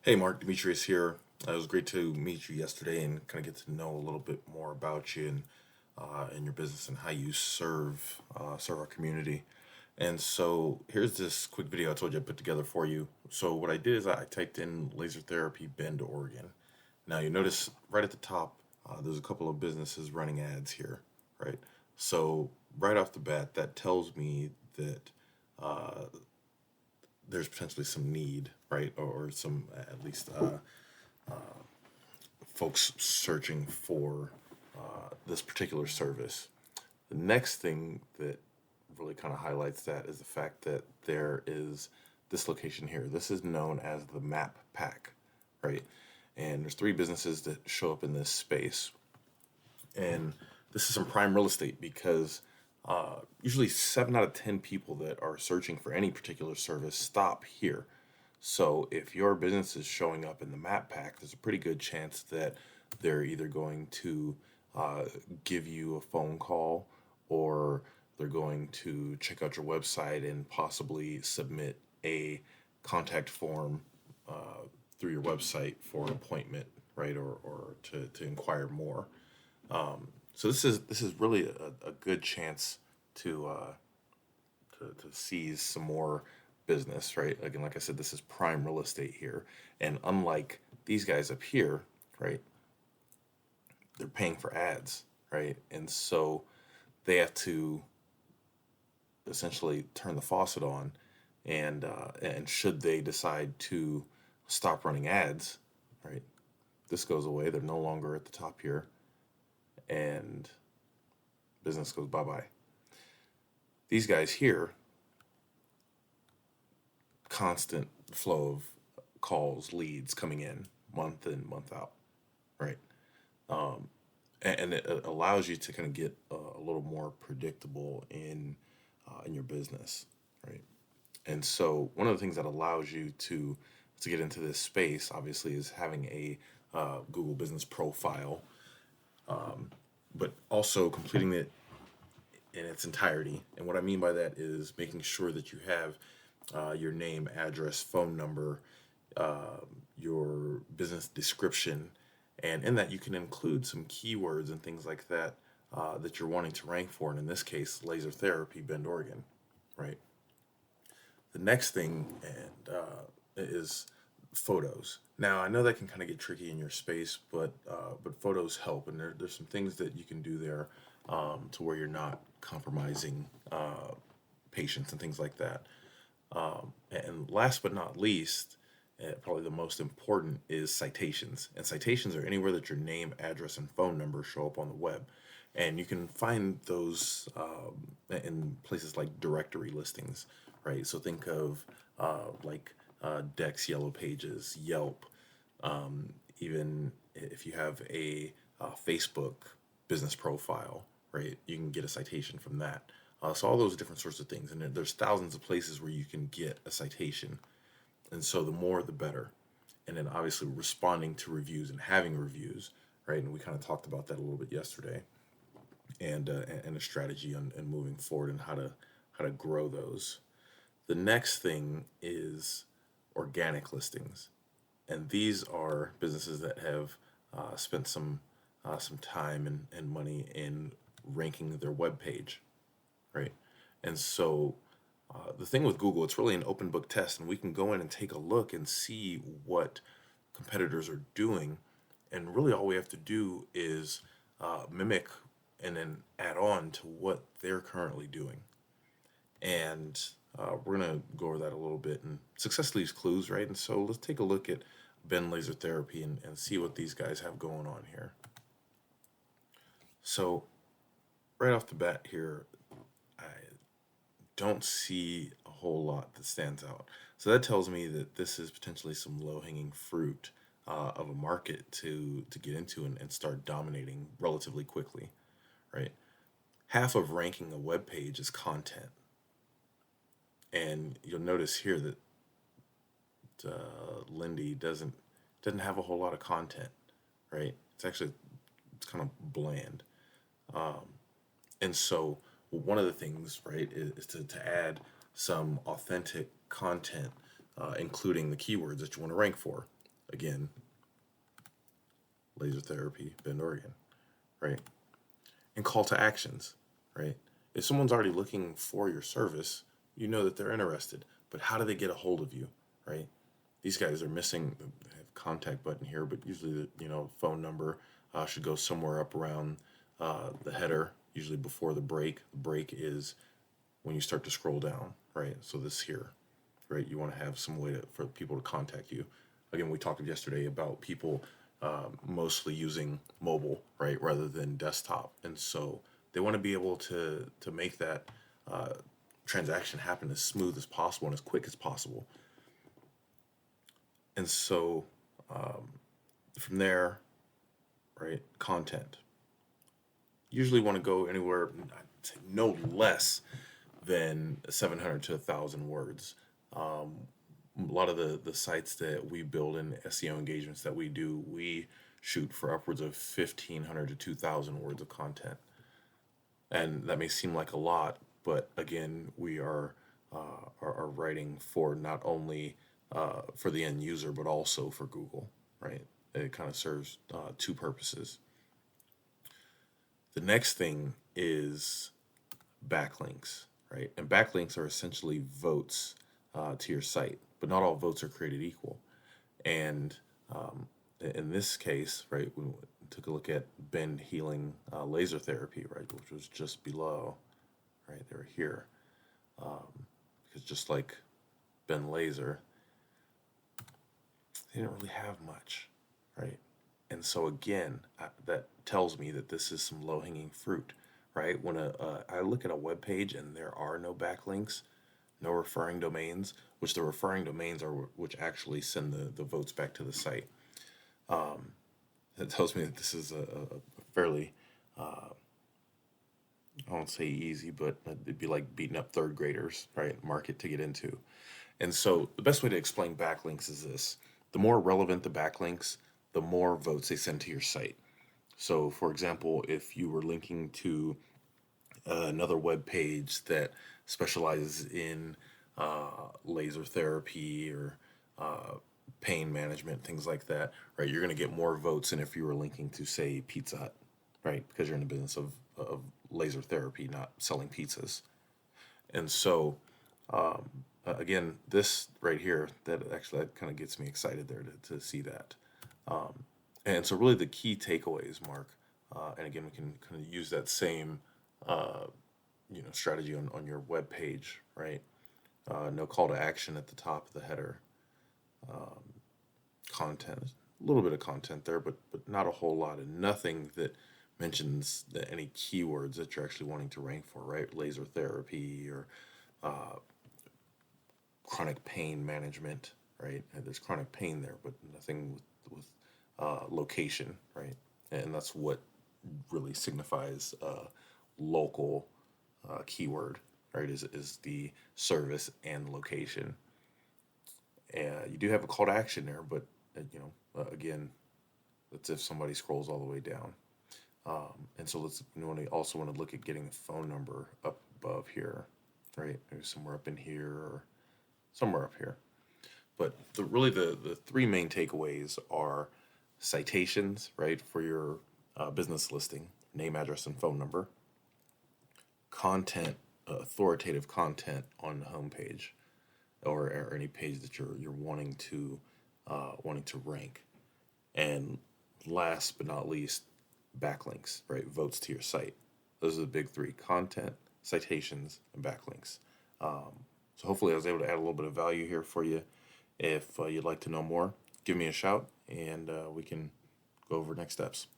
Hey, Mark, Demetrius here. It was great to meet you yesterday and kind of get to know a little bit more about you and your business and how you serve our community. And so here's this quick video I told you I put together for you. So what I did is I typed in laser therapy Bend, Oregon. Now you notice right at the top, there's a couple of businesses running ads here, right? So right off the bat, that tells me that uh, there's potentially some need, right, or some at least folks searching for this particular service. The next thing that really kind of highlights that is the fact that there is this location here. This is known as the Map Pack, right? And there's three businesses that show up in this space. And this is some prime real estate because usually 7 out of 10 people that are searching for any particular service stop here. So if your business is showing up in the map pack, there's a pretty good chance that they're either going to uh, give you a phone call or they're going to check out your website and possibly submit a contact form uh, through your website for an appointment, right? Or to inquire more. So this is really a good chance to, uh, to seize some more business, right? Again, like I said, this is prime real estate here, and unlike these guys up here, right, they're paying for ads, right, and so they have to essentially turn the faucet on, and should they decide to stop running ads, right, this goes away. They're no longer at the top here, and business goes bye bye. These guys here, constant flow of calls, leads coming in month in, month out, right? And it allows you to kind of get a little more predictable in your business, right? And so one of the things that allows you to get into this space, obviously, is having a Google Business profile, but also completing it in its entirety. And what I mean by that is making sure that you have your name, address, phone number, your business description, and in that you can include some keywords and things like that that you're wanting to rank for. And in this case, laser therapy, Bend, Oregon, right? The next thing is photos. Now I know that can kind of get tricky in your space, but photos help, and there's some things that you can do there to where you're not compromising patients and things like that. And last but not least, probably the most important is citations. And citations are anywhere that your name, address, and phone number show up on the web. And you can find those in places like directory listings, right? So think of Dex, Yellow Pages, Yelp, even if you have a Facebook business profile, right? You can get a citation from that. So all those different sorts of things, and there's thousands of places where you can get a citation, and so the more the better. And then obviously responding to reviews and having reviews, right? And we kind of talked about that a little bit yesterday, and a strategy and moving forward and how to grow those. The next thing is organic listings, and these are businesses that have spent some time and money in ranking their web page, right? And so the thing with Google, it's really an open book test, and we can go in and take a look and see what competitors are doing. And really, all we have to do is mimic and then add on to what they're currently doing. And we're going to go over that a little bit. And success leaves clues, right? And so let's take a look at Ben Laser Therapy and see what these guys have going on here. So, right off the bat here, I don't see a whole lot that stands out. So that tells me that this is potentially some low hanging fruit of a market to get into and start dominating relatively quickly, right? Half of ranking a web page is content. And you'll notice here that Lindy doesn't have a whole lot of content, right? It's kind of bland. And so one of the things, right, is to add some authentic content, including the keywords that you want to rank for. again, laser therapy, Bend, Oregon, right? And call to actions, right? If someone's already looking for your service, you know that they're interested. But how do they get a hold of you, right? These guys are missing the contact button here, but usually the phone number should go somewhere up around the header, usually before the break. The break is when you start to scroll down, right? So this here, right? You want to have some way for people to contact you. Again, we talked yesterday about people mostly using mobile, right, rather than desktop, and so they want to be able to make that uh, transaction happen as smooth as possible and as quick as possible. And so from there, right, content. Usually want to go anywhere, I'd say no less than 700 to 1,000 words. A lot of the sites that we build and SEO engagements that we do, we shoot for upwards of 1,500 to 2,000 words of content. And that may seem like a lot, but again, we are writing for not only for the end user, but also for Google, right? It kind of serves two purposes. The next thing is backlinks, right? And backlinks are essentially votes to your site, but not all votes are created equal. And in this case, right, we took a look at Bend Healing Laser Therapy, right, which was just below, right, they were here. Because just like Bend Laser, they didn't really have much, right? And so again, that tells me that this is some low-hanging fruit, right? When I look at a web page and there are no backlinks, no referring domains, which the referring domains are which actually send the votes back to the site. That tells me that this is a fairly, I won't say easy, but it'd be like beating up third graders, right? Market to get into. And so the best way to explain backlinks is this: the more relevant the backlinks, the more votes they send to your site. So, for example, if you were linking to another web page that specializes in laser therapy or pain management, things like that, right? You're going to get more votes than if you were linking to, say, Pizza Hut, right? Because you're in the business of laser therapy, not selling pizzas. And so, again, this right here, that kind of gets me excited there to see that. And so, really, the key takeaways, Mark, and again, we can kind of use that same strategy on your web page, right? No call to action at the top of the header. Content, a little bit of content there, but not a whole lot, and nothing that mentions any keywords that you're actually wanting to rank for, right? Laser therapy or chronic pain management, right? And there's chronic pain there, but nothing with location, right? And that's what really signifies local keyword, right? Is the service and location. And you do have a call to action there, but again, that's if somebody scrolls all the way down. And so also want to look at getting a phone number up above here, right? Maybe somewhere up in here or somewhere up here. But the three main takeaways are citations, right, for your business listing, name, address, and phone number. Content, authoritative content on the homepage, or any page that you're wanting to rank. And last but not least, backlinks, right? Votes to your site. Those are the big three: content, citations, and backlinks. So hopefully I was able to add a little bit of value here for you. If you'd like to know more, give me a shout and we can go over next steps.